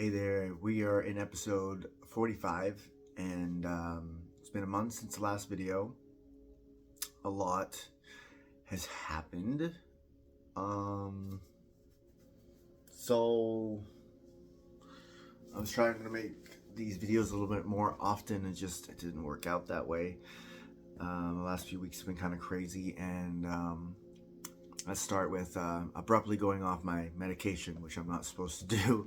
Hey there, we are in episode 45, and it's been a month since the last video. A lot has happened. So I was trying to make these videos a little bit more often, and it didn't work out that way. The last few weeks have been kind of crazy, and let's start with abruptly going off my medication, which I'm not supposed to do.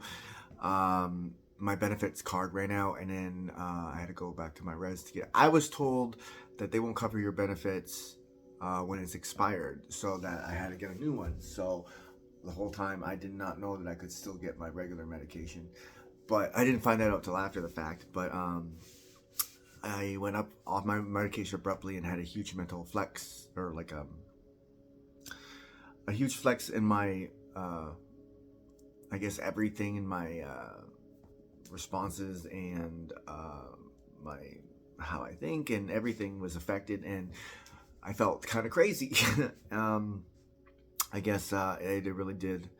My benefits card ran out, and then I had to go back to my res to get. I was told that they won't cover your benefits when it's expired, so that I had to get a new one. So the whole time I did not know that I could still get my regular medication, but I didn't find that out till after the fact. But I went up off my medication abruptly and had a huge mental flex, or like a huge flex in my I guess everything in my responses and my how I think, and everything was affected, and I felt kind of crazy. I guess it really did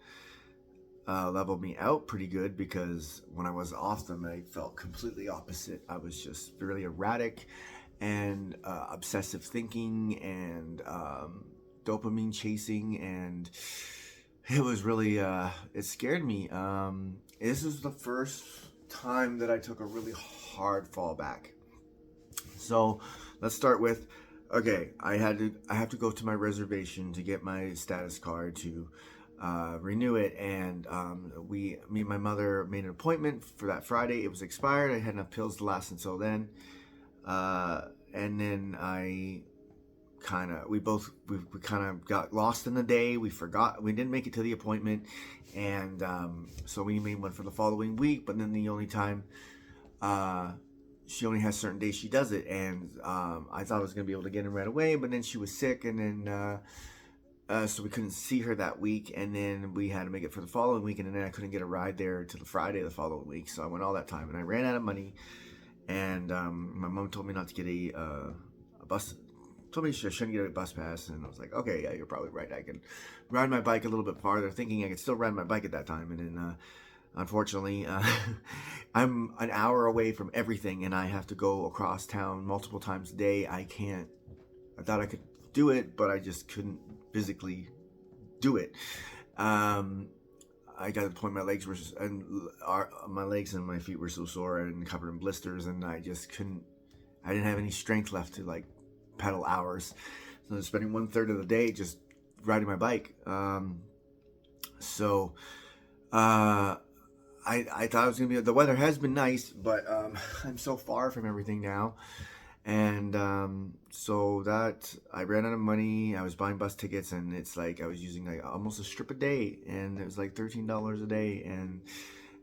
level me out pretty good, because when I was off them, I felt completely opposite. I was just really erratic and obsessive thinking and dopamine chasing, and it was really it scared me. This was the first time that I took a really hard fall back. So let's start with, okay, I have to go to my reservation to get my status card to renew it, and me and my mother made an appointment for that Friday. It was expired. I had enough pills to last until then, and then we kind of got lost in the day. We didn't make it to the appointment, and so we made one for the following week. But then the only time she only has certain days she does it, and I thought I was gonna be able to get in right away, but then she was sick, and then so we couldn't see her that week, and then we had to make it for the following week, and then I couldn't get a ride there to the Friday of the following week. So I went all that time, and I ran out of money, and my mom told me not to get a bus. Told me I shouldn't get a bus pass, and I was like, okay, yeah, you're probably right. I can ride my bike a little bit farther, thinking I could still ride my bike at that time. And then unfortunately, I'm an hour away from everything, and I have to go across town multiple times a day. I thought I could do it, but I just couldn't physically do it. I got to the point my legs and my feet were so sore and covered in blisters, and I didn't have any strength left to like pedal hours. So I was spending 1/3 of the day just riding my bike. So I thought it was gonna be, the weather has been nice, but I'm so far from everything now, and so that I ran out of money. I was buying bus tickets, and it's like I was using like almost a strip a day, and it was like $13 a day, and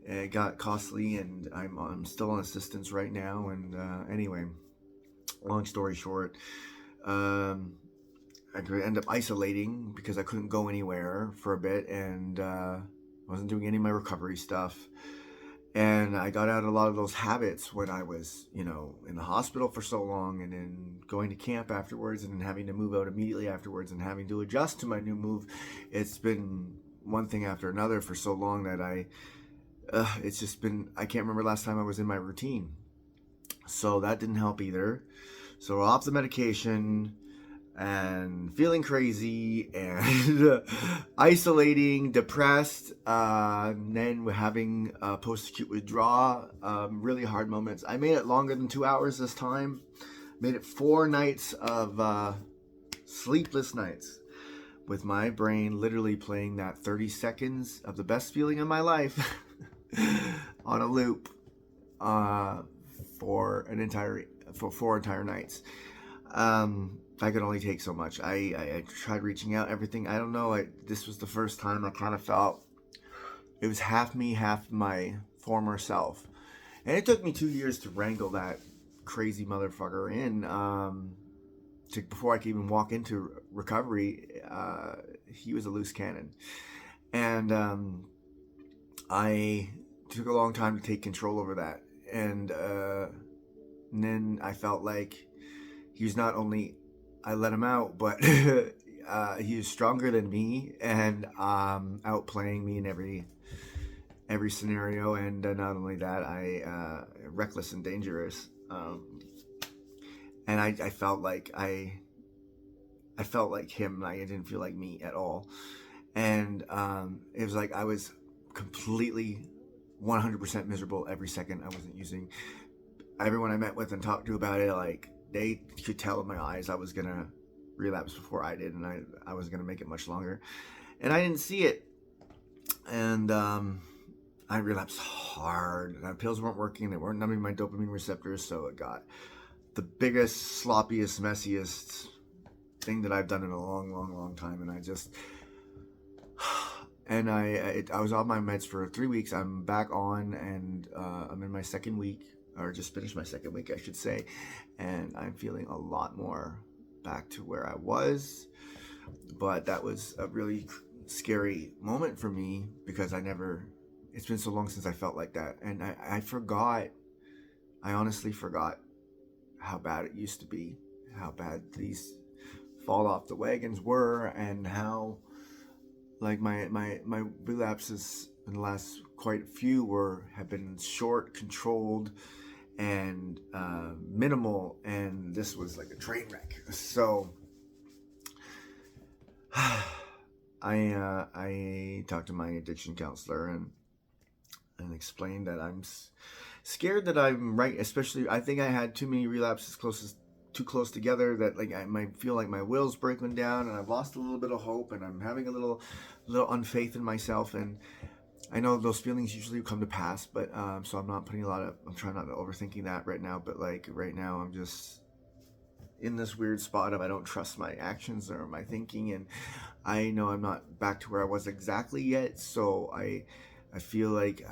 it got costly, and I'm still on assistance right now. And anyway, long story short, I could end up isolating because I couldn't go anywhere for a bit, and wasn't doing any of my recovery stuff. And I got out a lot of those habits when I was, in the hospital for so long, and then going to camp afterwards, and then having to move out immediately afterwards, and having to adjust to my new move. It's been one thing after another for so long that it's just been, I can't remember last time I was in my routine. So that didn't help either. So off the medication and feeling crazy and isolating, depressed, and then having post-acute withdrawal, really hard moments. I made it longer than 2 hours this time. Made it 4 nights of sleepless nights, with my brain literally playing that 30 seconds of the best feeling of my life on a loop for 4 entire nights. I could only take so much. I tried reaching out, everything. I don't know. This was the first time I kind of felt it was half me, half my former self. And it took me 2 years to wrangle that crazy motherfucker in. Before I could even walk into recovery, he was a loose cannon. And I took a long time to take control over that. And then I felt like he was not only, I let him out, but he was stronger than me, and outplaying me in every scenario, and not only that, I reckless and dangerous. And I felt like I felt like him. I didn't feel like me at all. And it was like I was completely 100% miserable every second. I wasn't using. Everyone I met with and talked to about it, like, they could tell in my eyes I was gonna relapse before I did, and I was gonna make it much longer, and I didn't see it. And I relapsed hard. Pills weren't working. They weren't numbing my dopamine receptors, so it got the biggest, sloppiest, messiest thing that I've done in a long time. And I just, and I was on my meds for 3 weeks. I'm back on, and I'm in my second week, or just finished my second week, I should say, and I'm feeling a lot more back to where I was. But that was a really scary moment for me, because it's been so long since I felt like that, and I honestly forgot how bad it used to be, how bad these fall off the wagons were, and how, like, my relapses in the last quite a few have been short, controlled, and minimal, and this was like a train wreck. So I talked to my addiction counselor and explained that I'm scared that I'm right. Especially, I think I had too many relapses too close together, that like I might feel like my will's breaking down, and I've lost a little bit of hope, and I'm having a little unfaith in myself. And I know those feelings usually come to pass, but so I'm trying not to overthinking that right now. But like right now, I'm just in this weird spot of I don't trust my actions or my thinking, and I know I'm not back to where I was exactly yet. So I feel like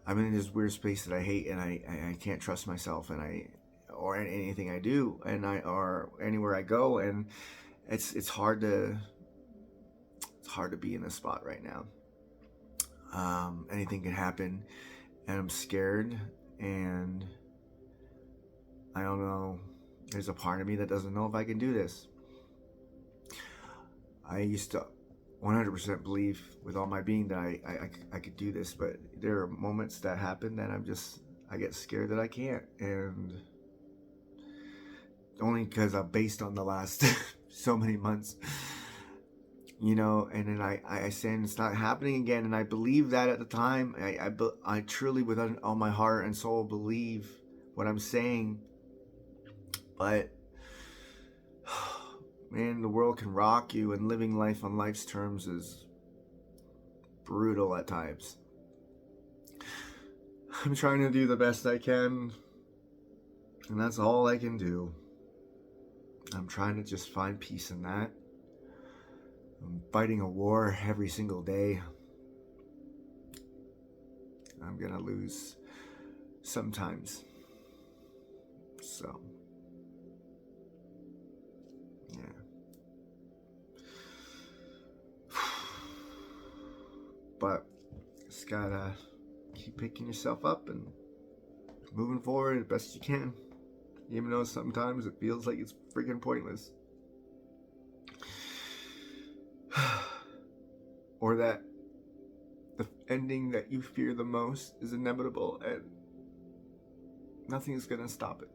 I'm in this weird space that I hate, and I can't trust myself, and or anything I do, or anywhere I go, and it's hard to be in this spot right now. Anything can happen, and I'm scared, and I don't know. There's a part of me that doesn't know if I can do this. I used to 100% believe with all my being that I could do this, but there are moments that happen that I get scared that I can't, and only because I'm based on the last so many months, and then I say it's not happening again, and I believe that at the time. I truly, with all my heart and soul, believe what I'm saying, but man, the world can rock you, and living life on life's terms is brutal at times. I'm trying to do the best I can, and that's all I can do. I'm trying to just find peace in that. I'm fighting a war every single day. I'm gonna lose sometimes. So, yeah. But just gotta keep picking yourself up and moving forward as best you can, even though sometimes it feels like it's freaking pointless. Or that the ending that you fear the most is inevitable, and nothing is gonna stop it.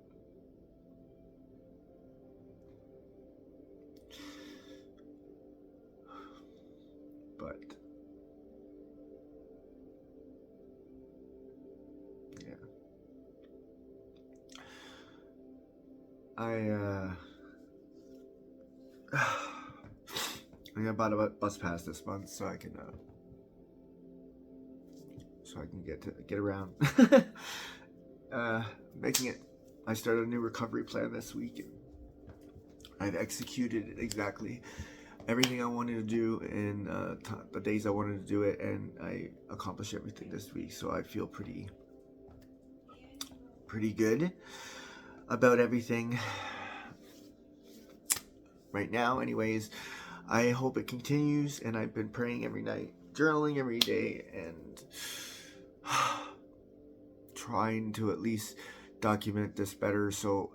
But yeah, I bought a bus pass this month so I can get around. Making it. I started a new recovery plan this week, and I've executed exactly everything I wanted to do in the days I wanted to do it, and I accomplished everything this week. So I feel pretty good about everything right now. Anyways, I hope it continues, and I've been praying every night, journaling every day, and trying to at least document this better, so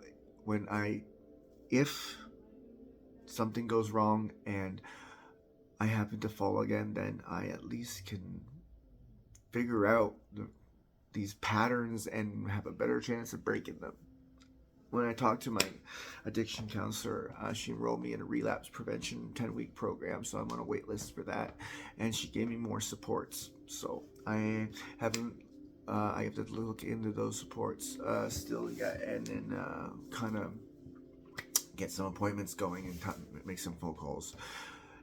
if something goes wrong and I happen to fall again, then I at least can figure out these patterns and have a better chance of breaking them. When I talked to my addiction counselor, she enrolled me in a relapse prevention 10-week program, so I'm on a wait list for that, and she gave me more supports. So I have to look into those supports still yet, and then kind of get some appointments going and make some phone calls.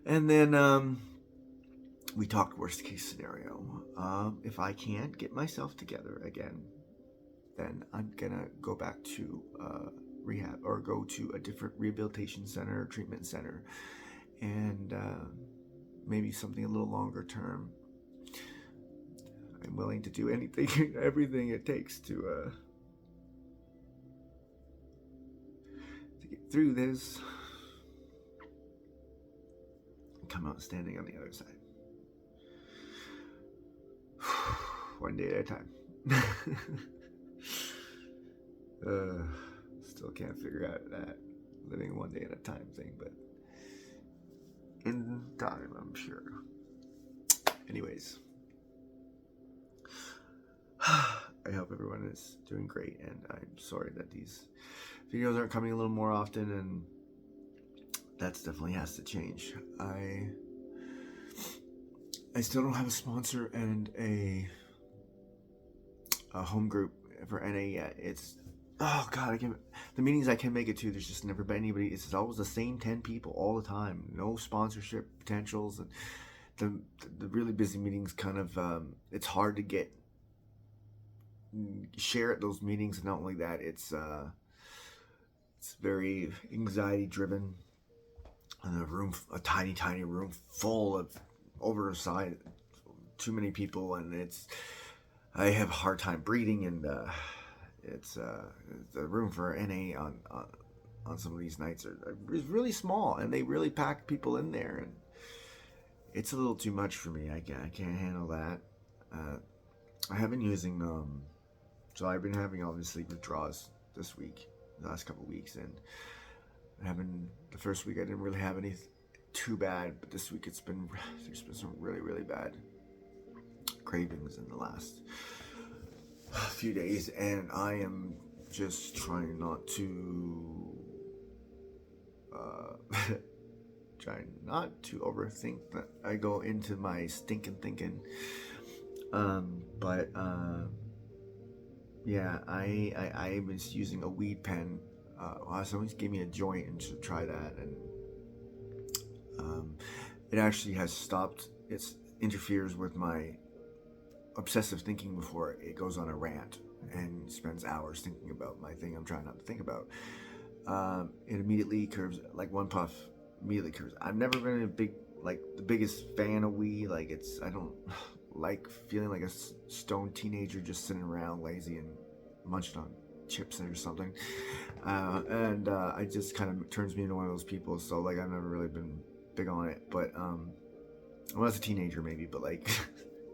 And then we talked worst case scenario. If I can't get myself together again, then I'm gonna go back to rehab or go to a different rehabilitation center or treatment center, and maybe something a little longer term. I'm willing to do anything, everything it takes to get through this and come out standing on the other side. One day at a time. Still can't figure out that living one day at a time thing, but in time, I'm sure. Anyways, I hope everyone is doing great, and I'm sorry that these videos aren't coming a little more often, and that definitely has to change. I still don't have a sponsor and a home group for NA yet. It's the meetings I can make it to, there's just never been anybody. It's always the same 10 people all the time. No sponsorship potentials, and the really busy meetings kind of it's hard to share at those meetings. And not only that, it's very anxiety driven. And a tiny room full of oversized, too many people, and I have a hard time breathing, and it's the room for NA on some of these nights is really small, and they really pack people in there, and it's a little too much for me. I can't handle that. I have been using so I've been having obviously withdrawals this week, the last couple of weeks, and the first week I didn't really have any too bad, but this week there's been some really bad cravings in the last few days, and I am just trying not to overthink that I go into my stinking thinking. Yeah, I was using a weed pen. Someone gave me a joint and should try that, and it actually has stopped. It interferes with my obsessive thinking before it goes on a rant and spends hours thinking about my thing I'm trying not to think about. It immediately curves, like one puff immediately curves. I've never been the biggest fan of weed. I don't like feeling like a stoned teenager just sitting around lazy and munching on chips or something. I just kind of turns me into one of those people. So I've never really been big on it, but when I was a teenager maybe, but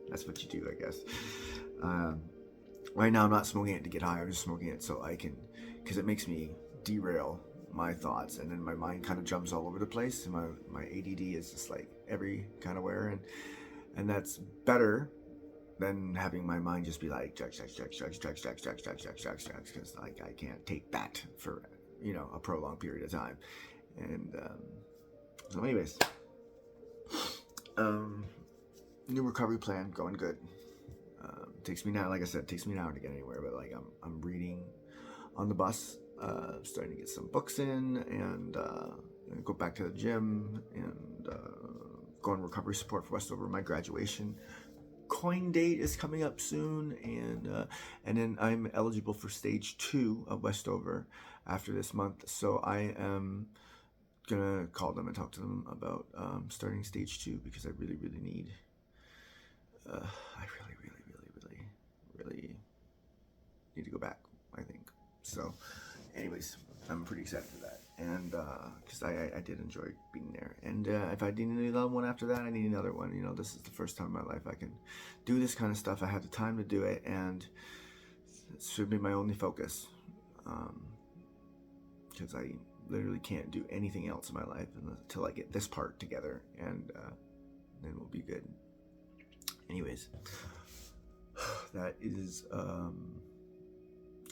that's what you do, I guess. Right now I'm not smoking it to get high. I'm just smoking it so I can, because it makes me derail my thoughts, and then my mind kind of jumps all over the place, and my ADD is just every kind of where, and that's better than having my mind just be drugs, because I can't take that for a prolonged period of time. And so anyways, new recovery plan going good. Takes me now, like I said, it takes me an hour to get anywhere, but I'm reading on the bus, starting to get some books in, and go back to the gym, and go on recovery support for Westover. My graduation coin date is coming up soon, and then I'm eligible for stage 2 of Westover after this month. So I am gonna call them and talk to them about starting stage 2, because I really need. I really need to go back, I think. So, anyways, I'm pretty excited for that, and because I did enjoy being there. And if I need another one after that, I need another one. This is the first time in my life I can do this kind of stuff. I have the time to do it, and it should be my only focus, because I literally can't do anything else in my life until I get this part together, and then we'll be good. Anyways, that is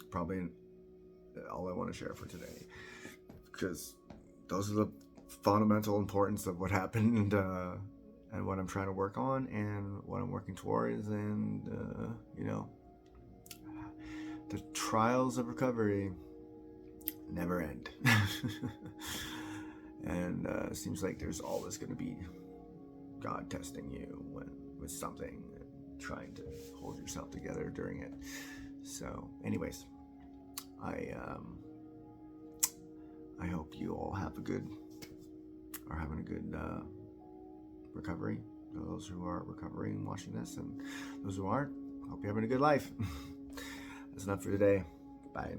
probably all I want to share for today, because those are the fundamental importance of what happened, and what I'm trying to work on and what I'm working towards. And the trials of recovery never end. And it seems like there's always going to be God testing you with something, trying to hold yourself together during it. So anyways, I hope you all having a good recovery. Those who are recovering and watching this, and those who aren't, hope you're having a good life. That's enough for today. Bye.